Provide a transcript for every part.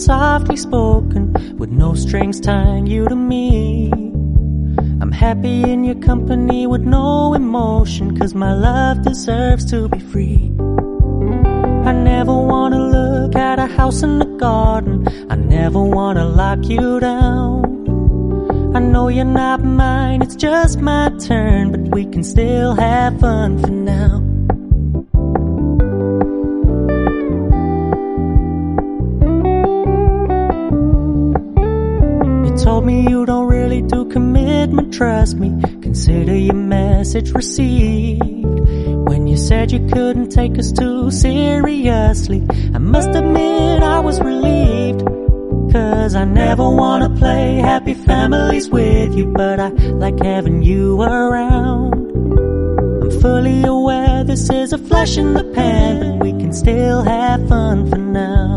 softly spoken, with no strings tying you to me. I'm happy in your company with no emotion, 'cause my love deserves to be free. I never wanna look at a house in the garden, I never wanna lock you down. I know you're not mine, it's just my turn, but we can still have fun for now. You told me you don't really do commitment, trust me, consider your message received. When you said you couldn't take us too seriously, I must admit I was relieved. 'Cause I never wanna play happy families with you, but I like having you around. I'm fully aware this is a flash in the pan, but we can still have fun for now.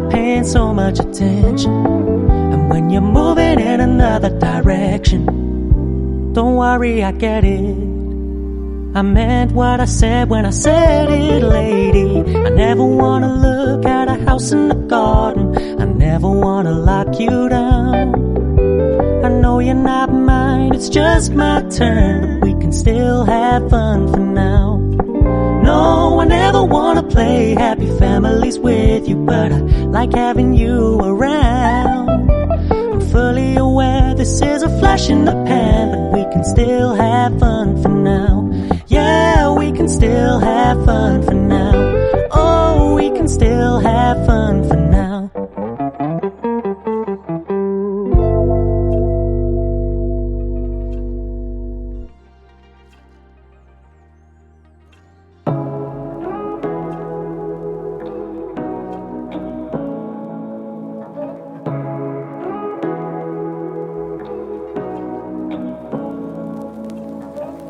Paying so much attention, and when you're moving in another direction, don't worry, I get it. I meant what I said when I said it, lady. I never wanna look at a house in the garden, I never wanna lock you down. I know you're not mine, it's just my turn, but we can still have fun for now. No, I never wanna play happy families with you, but I like having you around. I'm fully aware this is a flash in the pan, but we can still have fun for now. Yeah, we can still have fun for now. Oh, we can still have fun for now.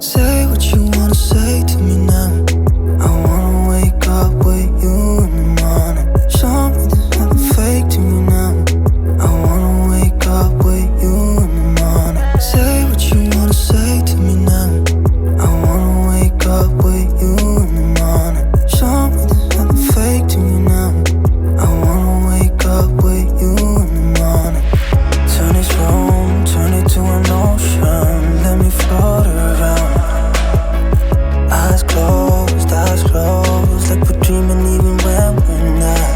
Say what you wanna say to me now. I wanna wake up with you in the morning. Show me there's nothing fake to me now. I wanna wake up with you in the morning. Say what you wanna say to me now. I wanna wake up with you in the morning. Show me there's nothing fake to me now. I wanna wake up with you in the morning. Turn this room, turn it to an ocean. Let me float around. Eyes closed, like we're dreaming even when we're not.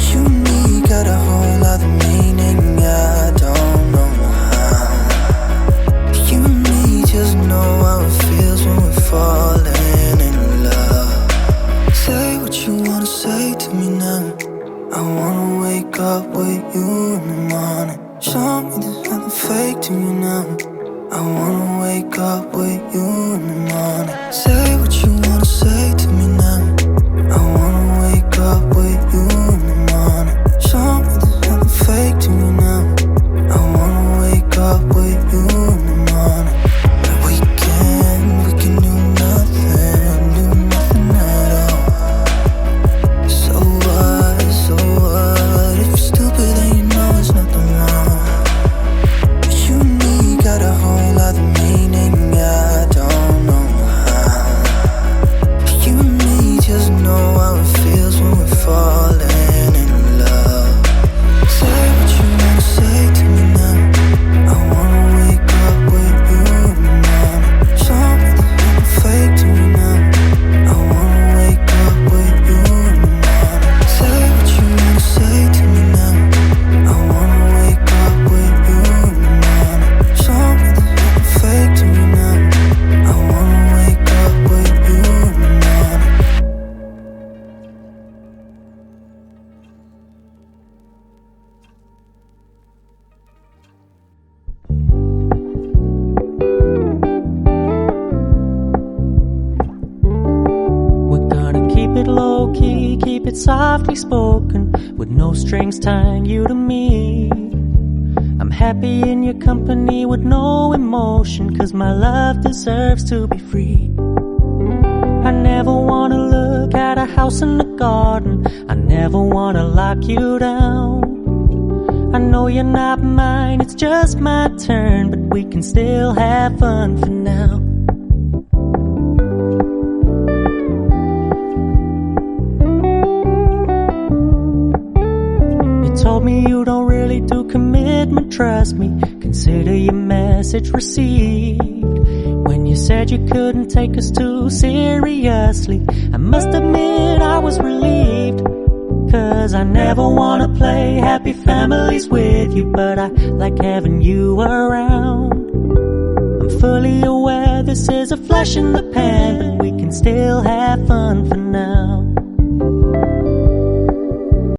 You and me got a whole other meaning, I don't know how. You and me just know how it feels when we're falling in love. Say what you wanna say to me now. I wanna wake up with you in the morning. Show me there's nothing fake to me now. I wanna wake up with you in the morning. Say what you wanna say to me now. I wanna wake up with you in the morning. Show me there's nothing fake to me now. I wanna wake up with you in the morning. We can do nothing at all. So what, if you're stupid then you know it's nothing wrong. You and me got a whole other meaning, I don't know how. You and me just know how it feels when we're falling in love. Say what you wanna say to me now. I wanna wake up with you in the morning. Show me there's nothing fake to me now. I wanna wake up with you in the morning. Say what you wanna say to me now. I wanna wake up with you in the morning. Show me there's nothing fake to me now. I wanna wake up with you in the morning. We're gonna keep it low key, keep it softly spoken, with no strings tying you to me. I'm happy in your company with no emotion, 'cause my love deserves to be free. I never wanna look at a house in the garden, I never wanna lock you down. I know you're not mine, it's just my turn, but we can still have fun for now. You told me you don't really do commitment, trust me, consider your message received. When you said you couldn't take us too seriously, I must admit I was relieved. 'Cause I never wanna play happy families with you, but I like having you around. I'm fully aware this is a flash in the pan, but we can still have fun for now.